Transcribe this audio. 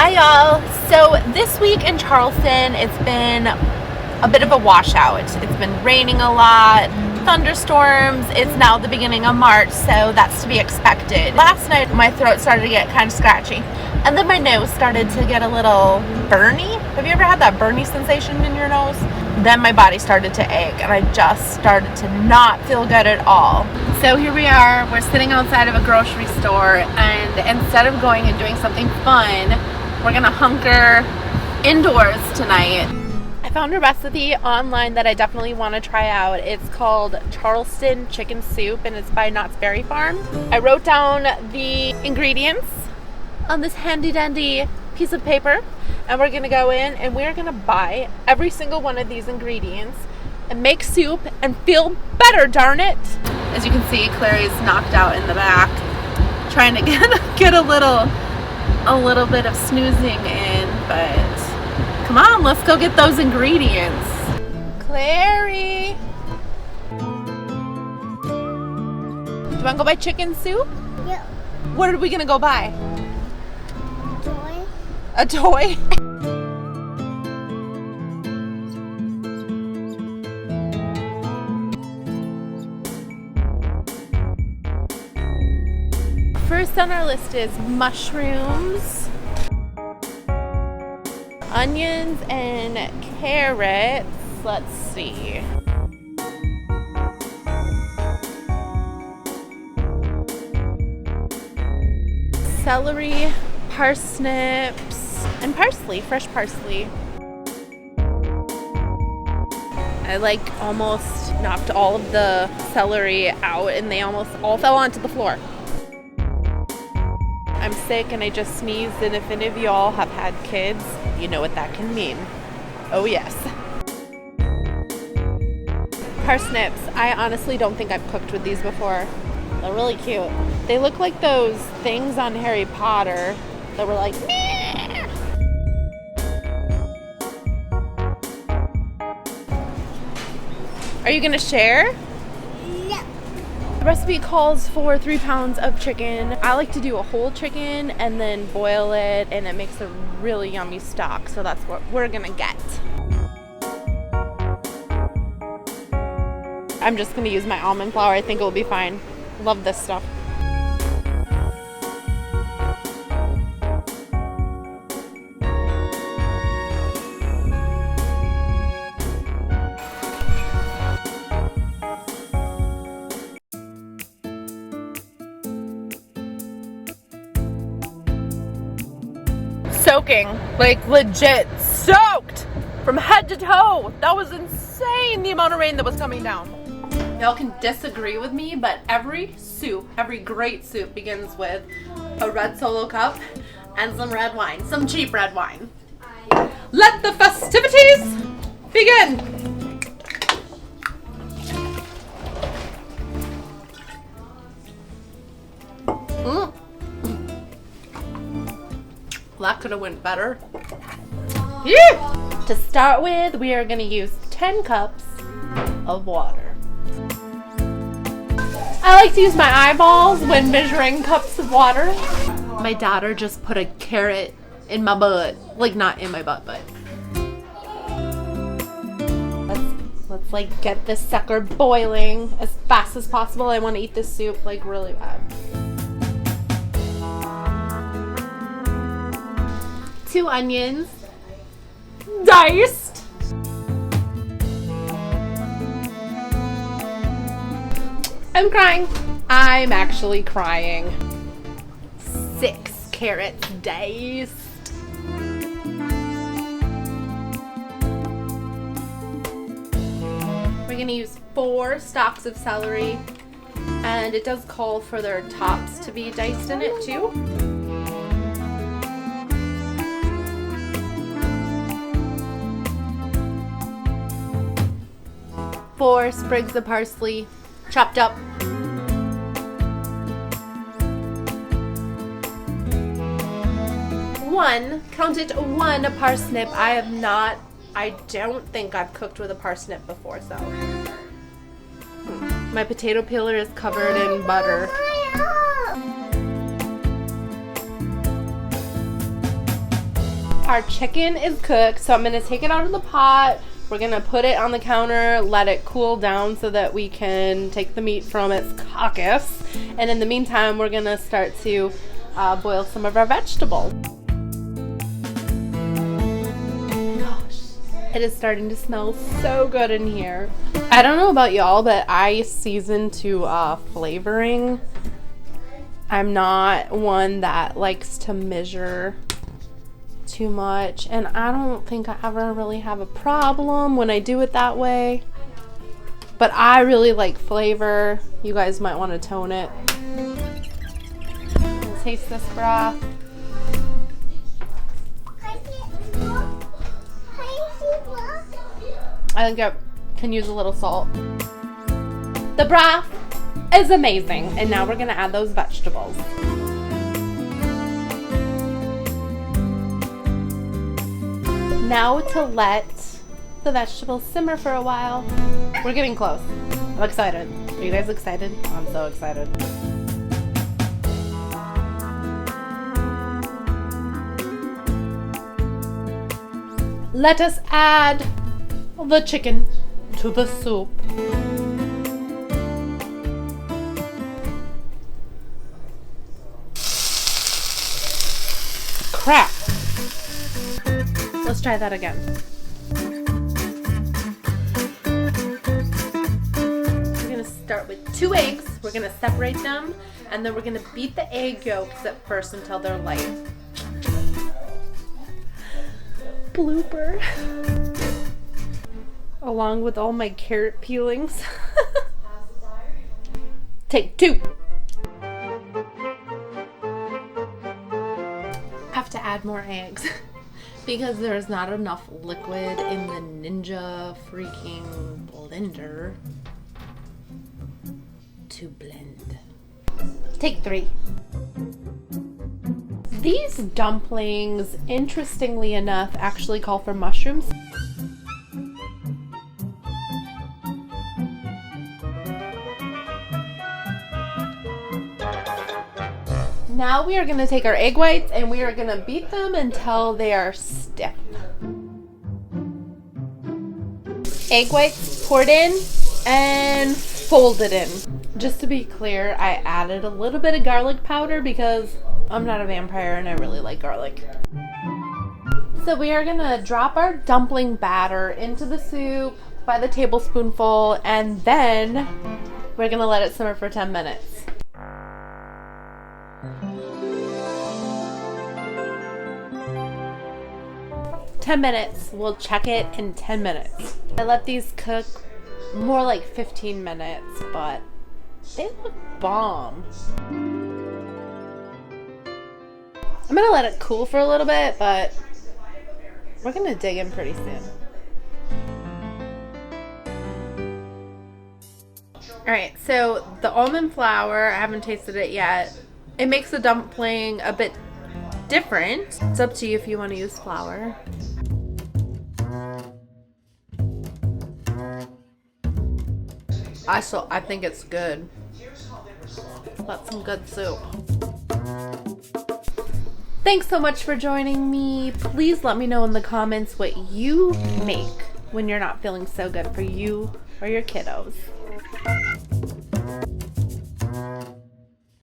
Hi y'all. So this week in Charleston, it's been a bit of a washout. It's been raining a lot, thunderstorms. It's now the beginning of March, so that's to be expected. Last night, my throat started to get kind of scratchy, and then my nose started to get a little burny. Have you ever had that burny sensation in your nose? Then my body started to ache, and I just started to not feel good at all. So here we are. We're sitting outside of a grocery store, and instead of going and doing something fun, we're gonna hunker indoors tonight. I found a recipe online that I definitely want to try out. It's called Charleston chicken soup, and it's by Knott's Berry Farm. I wrote down the ingredients on this handy dandy piece of paper, and we're gonna go in and we're gonna buy every single one of these ingredients and make soup and feel better, darn it. As you can see, Clary's knocked out in the back, trying to get a little bit of snoozing in, but come on, let's go get those ingredients. Clary! Do you want to go buy chicken soup? Yeah. What are we going to go buy? Toy. A toy? First on our list is mushrooms, onions, and carrots. Let's see. Celery, parsnips, and parsley, fresh parsley. I almost knocked all of the celery out, and they almost all fell onto the floor. I'm sick and I just sneezed, and if any of y'all have had kids, you know what that can mean. Oh yes. Parsnips. I honestly don't think I've cooked with these before. They're really cute. They look like those things on Harry Potter that were like, meh. Are you gonna share? The recipe calls for 3 pounds of chicken. I like to do a whole chicken and then boil it, and it makes a really yummy stock, so that's what we're gonna get. I'm just gonna use my almond flour. I think it will be fine. Love this stuff. Soaking, like legit soaked from head to toe. That was insane, the amount of rain that was coming down. Y'all can disagree with me, but every great soup begins with a red Solo cup and some red wine, some cheap red wine. Let the festivities begin. That could have went better. Yeah. To start with, we are going to use 10 cups of water. I like to use my eyeballs when measuring cups of water. My daughter just put a carrot in my butt. Like, not in my butt, but. Let's get this sucker boiling as fast as possible. I want to eat this soup really bad. 2 onions, diced. I'm crying. I'm actually crying. 6 carrots diced. We're gonna use 4 stalks of celery, and it does call for their tops to be diced in it too. 4 sprigs of parsley, chopped up. 1, count it, 1 parsnip. I don't think I've cooked with a parsnip before, so. My potato peeler is covered in butter. Our chicken is cooked, so I'm going to take it out of the pot. We're going to put it on the counter, let it cool down so that we can take the meat from its carcass. And in the meantime, we're going to start to boil some of our vegetables. Gosh, it is starting to smell so good in here. I don't know about y'all, but I season to flavoring. I'm not one that likes to measure too much, and I don't think I ever really have a problem when I do it that way, but I really like flavor. You guys might want to tone it. Taste this broth. I think I can use a little salt. The broth is amazing, and now we're gonna add those vegetables. Now to let the vegetables simmer for a while. We're getting close. I'm excited. Are you guys excited? I'm so excited. Let us add the chicken to the soup. Crap. Let's try that again. We're going to start with 2 eggs. We're going to separate them, and then we're going to beat the egg yolks at first until they're light. Blooper. Along with all my carrot peelings. Take 2. Have to add more eggs. Because there's not enough liquid in the Ninja freaking blender to blend. Take 3. These dumplings, interestingly enough, actually call for mushrooms. Now we are going to take our egg whites and we are going to beat them until they are stiff. Egg whites poured in and folded in. Just to be clear, I added a little bit of garlic powder because I'm not a vampire and I really like garlic. So we are going to drop our dumpling batter into the soup by the tablespoonful, and then we're going to let it simmer for 10 minutes. We'll check it in 10 minutes. I let these cook more like 15 minutes, but they look bomb. I'm gonna let it cool for a little bit, but we're gonna dig in pretty soon. Alright, so the almond flour, I haven't tasted it yet. It makes the dumpling a bit different. It's up to you if you want to use flour. I think it's good. That's some good soup. Thanks so much for joining me. Please let me know in the comments what you make when you're not feeling so good for you or your kiddos.